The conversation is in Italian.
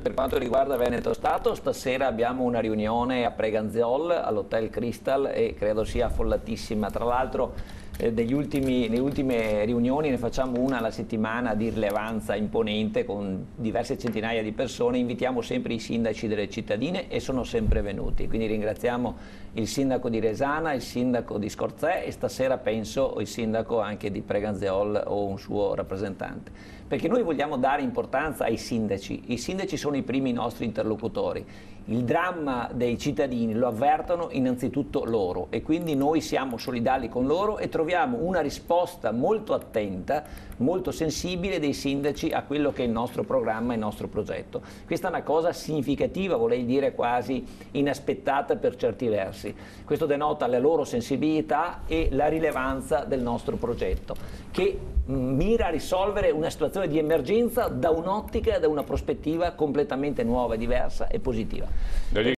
Per quanto riguarda Veneto Stato, stasera abbiamo una riunione a Preganziol all'Hotel Crystal e credo sia affollatissima. Tra l'altro nelle ultime riunioni ne facciamo una alla settimana di rilevanza imponente con diverse centinaia di persone. Invitiamo sempre i sindaci delle cittadine e sono sempre venuti. Quindi ringraziamo il sindaco di Resana, il sindaco di Scorzè e stasera penso il sindaco anche di Preganziol o un suo rappresentante. Perché noi vogliamo dare importanza ai sindaci. I sindaci sono i primi nostri interlocutori. Il dramma dei cittadini lo avvertono innanzitutto loro e quindi noi siamo solidali con loro e troviamo una risposta molto attenta, molto sensibile dei sindaci a quello che è il nostro programma e il nostro progetto. Questa è una cosa significativa, vorrei dire quasi inaspettata per certi versi. Questo denota la loro sensibilità e la rilevanza del nostro progetto, che mira a risolvere una situazione di emergenza da un'ottica e da una prospettiva completamente nuova, diversa e positiva.